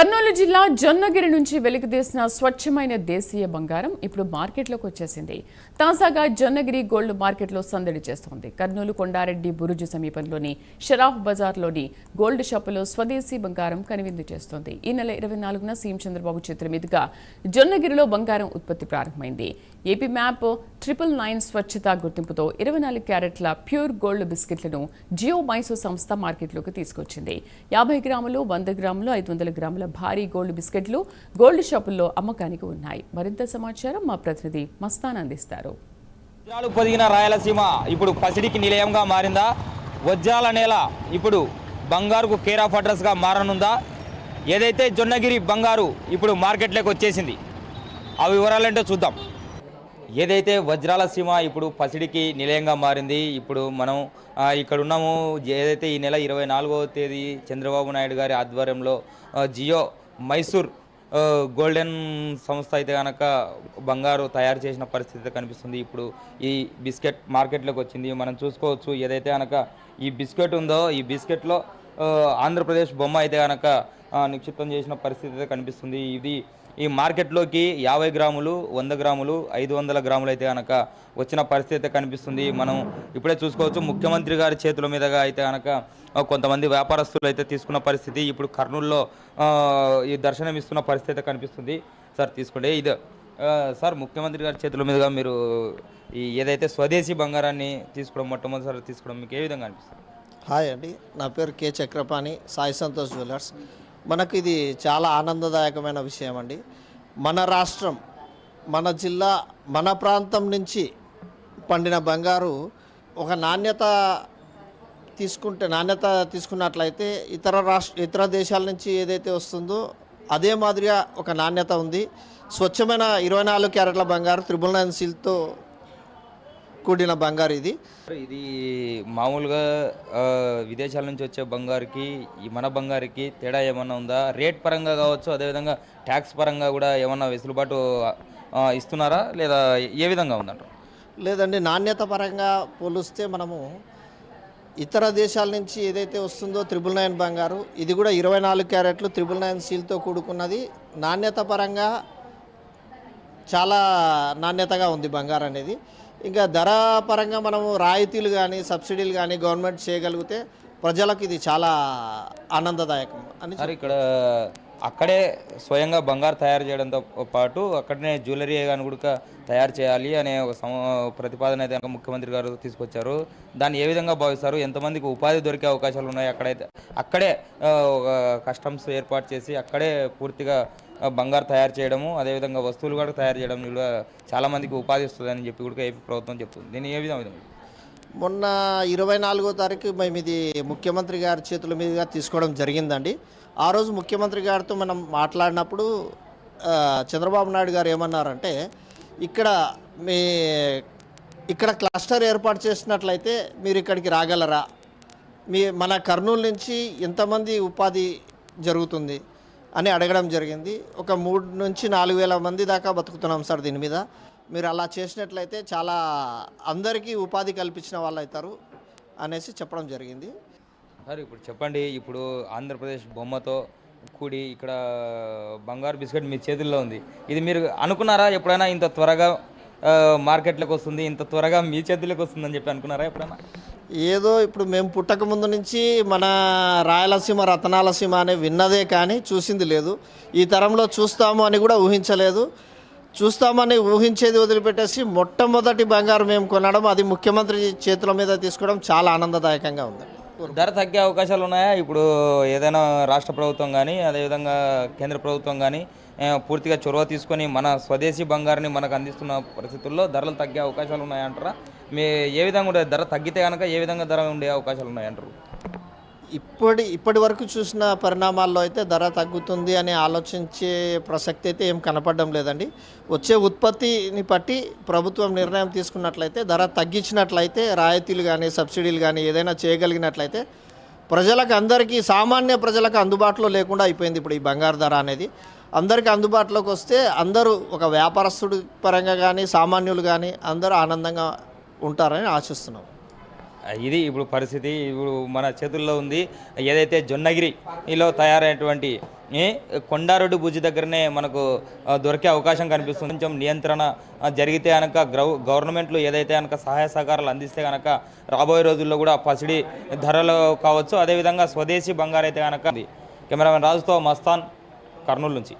కర్నూలు జిల్లా జొన్నగిరి నుంచి వెలికితీసిన స్వచ్ఛమైన దేశీయ బంగారం ఇప్పుడు మార్కెట్లోకి వచ్చేసింది. తాజాగా జొన్నగిరి గోల్డ్ మార్కెట్లో సందడి చేస్తోంది. కర్నూలు కొండారెడ్డి బురుజు సమీపంలోని షరాఫ్ బజార్లోని గోల్డ్ షాపులో స్వదేశీ బంగారం కనువిందు చేస్తోంది. ఈ నెల 24న సీఎం చంద్రబాబు చేతుల మీదుగా జొన్నగిరిలో బంగారం ఉత్పత్తి ప్రారంభమైంది. ఏపీ మ్యాప్ 999 స్వచ్ఛత గుర్తింపుతో 24 క్యారెట్ల ప్యూర్ గోల్డ్ బిస్కెట్లను జియో మైసూర్ సంస్థ మార్కెట్లోకి తీసుకొచ్చింది. 50 గ్రాములు, 100 గ్రాములు, 500 గ్రాముల భారీ గోల్డ్ బిస్కెట్లు గోల్డ్ షాపుల్లో అమ్మకానికి ఉన్నాయి. మరింత సమాచారం మా ప్రతినిధి మస్తాన్ అందిస్తారు. వజ్రాలు పొదిగిన రాయలసీమ ఇప్పుడు పసిడికి నిలయంగా మారిందా? వజ్రాల నేల ఇప్పుడు బంగారుకు కేర్ ఆఫ్ అడ్రస్గా మారనుందా? ఏదైతే జొన్నగిరి బంగారు ఇప్పుడు మార్కెట్లోకి వచ్చేసింది, ఆ వివరాలంటే చూద్దాం. ఏదైతే వజ్రాల సీమ ఇప్పుడు పసిడికి నిలయంగా మారింది, ఇప్పుడు మనం ఇక్కడ ఉన్నాము. ఏదైతే ఈ నెల 24వ తేదీ చంద్రబాబు నాయుడు గారి ఆధ్వర్యంలో జియో మైసూర్ గోల్డెన్ సంస్థ అయితే కనుక బంగారు తయారు చేసిన పరిస్థితి కనిపిస్తుంది. ఇప్పుడు ఈ బిస్కెట్ మార్కెట్లోకి వచ్చింది. మనం చూసుకోవచ్చు, ఏదైతే కనుక ఈ బిస్కెట్ ఉందో ఈ బిస్కెట్లో ఆంధ్రప్రదేశ్ బొమ్మ అయితే కనుక నిక్షిప్తం చేసిన పరిస్థితి అయితే కనిపిస్తుంది. ఇది ఈ మార్కెట్లోకి 50 గ్రాములు, 100 గ్రాములు, 500 గ్రాములు అయితే కనుక వచ్చిన పరిస్థితి అయితే కనిపిస్తుంది. మనం ఇప్పుడే చూసుకోవచ్చు, ముఖ్యమంత్రి గారి చేతుల మీదుగా అయితే కనుక కొంతమంది వ్యాపారస్తులు అయితే తీసుకున్న పరిస్థితి ఇప్పుడు కర్నూలులో ఈ దర్శనం ఇస్తున్న పరిస్థితి అయితే కనిపిస్తుంది. సార్ తీసుకోండి. ఇది సార్, ముఖ్యమంత్రి గారి చేతుల మీదుగా మీరు ఈ ఏదైతే స్వదేశీ బంగారాన్ని తీసుకోవడం, మొట్టమొదటిసారి తీసుకోవడం మీకు ఏ విధంగా అనిపిస్తుంది? హాయ్ అండి, నా పేరు కే చక్రపాణి, సాయి సంతోష్ జ్యువెలర్స్. మనకు ఇది చాలా ఆనందదాయకమైన విషయం అండి. మన రాష్ట్రం, మన జిల్లా, మన ప్రాంతం నుంచి పండిన బంగారు ఒక నాణ్యత తీసుకున్నట్లయితే ఇతర దేశాల నుంచి ఏదైతే వస్తుందో అదే మాదిరిగా ఒక నాణ్యత ఉంది. స్వచ్ఛమైన 24 క్యారెట్ల బంగారు 999 సీల్తో కూడిన బంగారు ఇది. మామూలుగా విదేశాల నుంచి వచ్చే బంగారుకి మన బంగారుకి తేడా ఏమన్నా ఉందా? రేట్ పరంగా కావచ్చు, అదేవిధంగా ట్యాక్స్ పరంగా కూడా ఏమన్నా వెసులుబాటు ఇస్తున్నారా, లేదా ఏ విధంగా ఉందంటారు? లేదండి, నాణ్యత పరంగా పోలిస్తే మనము ఇతర దేశాల నుంచి ఏదైతే వస్తుందో 999 బంగారు, ఇది కూడా 24 క్యారెట్లు 999 సీల్తో కూడుకున్నది. నాణ్యత పరంగా చాలా నాణ్యతగా ఉంది బంగారు అనేది. ఇంకా ధర పరంగా మనము రాయితీలు కానీ సబ్సిడీలు కానీ గవర్నమెంట్ చేయగలిగితే ప్రజలకు ఇది చాలా ఆనందదాయకం అని. సార్, ఇక్కడ అక్కడే స్వయంగా బంగారు తయారు చేయడంతో పాటు అక్కడనే జ్యువెలరీ కానీ కూడా తయారు చేయాలి అనే ఒక ప్రతిపాదన అయితే ముఖ్యమంత్రి గారు తీసుకొచ్చారు. దాన్ని ఏ విధంగా భావిస్తారు? ఎంతమందికి ఉపాధి దొరికే అవకాశాలు ఉన్నాయి? అక్కడే కస్టమ్స్ ఏర్పాటు చేసి అక్కడే పూర్తిగా బంగారు తయారు చేయడము, అదేవిధంగా వస్తువులు కూడా తయారు చేయడం కూడా చాలామందికి ఉపాధి వస్తుందని చెప్పి కూడా ఏపీ ప్రభుత్వం చెప్తుంది. దీన్ని ఏ విధంగా? మొన్న 24వ తారీఖు మేము ఇది ముఖ్యమంత్రి గారి చేతుల మీదుగా తీసుకోవడం జరిగిందండి. ఆ రోజు ముఖ్యమంత్రి గారితో మనం మాట్లాడినప్పుడు చంద్రబాబు నాయుడు గారు ఏమన్నారంటే, ఇక్కడ క్లస్టర్ ఏర్పాటు చేసినట్లయితే మీరు ఇక్కడికి రాగలరా, మన కర్నూలు నుంచి ఎంతమంది ఉపాధి జరుగుతుంది అని అడగడం జరిగింది. ఒక 3 నుంచి 4 వేల మంది దాకా బతుకుతున్నాం సార్ దీని మీద. మీరు అలా చేసినట్లయితే చాలా అందరికీ ఉపాధి కల్పించిన వాళ్ళు అవుతారు అనేసి చెప్పడం జరిగింది. సార్, ఇప్పుడు చెప్పండి, ఇప్పుడు ఆంధ్రప్రదేశ్ బొమ్మతో కూడి ఇక్కడ బంగారు బిస్కెట్ మీ చేతుల్లో ఉంది. ఇది మీరు అనుకున్నారా ఎప్పుడైనా ఇంత త్వరగా మార్కెట్లోకి వస్తుంది, ఇంత త్వరగా మీ చేతుల్లోకి వస్తుందని చెప్పి అనుకున్నారా ఎప్పుడైనా? ఏదో ఇప్పుడు మేము పుట్టక ముందు నుంచి మన రాయలసీమ రతనాలసీమ అనే విన్నదే కానీ చూసింది లేదు. ఈ తరంలో చూస్తాము అని కూడా ఊహించలేదు. చూస్తామని ఊహించేది వదిలిపెట్టేసి మొట్టమొదటి బంగారు మేము కొనడం, అది ముఖ్యమంత్రి చేతుల మీద తీసుకోవడం చాలా ఆనందదాయకంగా ఉంది. ధర తగ్గే అవకాశాలు ఉన్నాయా? ఇప్పుడు ఏదైనా రాష్ట్ర ప్రభుత్వం కానీ అదేవిధంగా కేంద్ర ప్రభుత్వం కానీ పూర్తిగా చొరవ తీసుకొని మన స్వదేశీ బంగారుని మనకు అందిస్తున్న పరిస్థితుల్లో ధరలు తగ్గే అవకాశాలు ఉన్నాయంటారా? ఏ విధంగా ఉండే ధర తగ్గితే కనుక ఏ విధంగా ధర ఉండే అవకాశాలు ఉన్నాయంటారు? ఇప్పటి వరకు చూసిన పరిణామాల్లో అయితే ధర తగ్గుతుంది అని ఆలోచించే ప్రసక్తి అయితే ఏం కనపడడం లేదండి. వచ్చే ఉత్పత్తిని బట్టి ప్రభుత్వం నిర్ణయం తీసుకున్నట్లయితే, ధర తగ్గించినట్లయితే, రాయితీలు కానీ సబ్సిడీలు కానీ ఏదైనా చేయగలిగినట్లయితే ప్రజలకు, అందరికీ, సామాన్య ప్రజలకు అందుబాటులో లేకుండా అయిపోయింది ఇప్పుడు ఈ బంగారు ధర అనేది. అందరికీ అందుబాటులోకి వస్తే అందరూ, ఒక వ్యాపారస్తుడి పరంగా కానీ సామాన్యులు కానీ అందరూ ఆనందంగా ఉంటారని ఆశిస్తున్నాం. ఇది ఇప్పుడు పరిస్థితి ఇప్పుడు మన చేతుల్లో ఉంది. ఏదైతే జొన్నగిరిలో తయారైనటువంటి కొండారెడ్డి భుజి దగ్గరనే మనకు దొరికే అవకాశం కనిపిస్తుంది. కొంచెం నియంత్రణ జరిగితే కనుక గవర్నమెంట్లు ఏదైతే కనుక సహాయ సహకారాలు అందిస్తే కనుక రాబోయే రోజుల్లో కూడా పసిడి ధరలు కావచ్చు, అదేవిధంగా స్వదేశీ బంగారు అయితే కనుక. కెమెరామెన్ రాజుతో మస్తాన్, కర్నూలు నుంచి.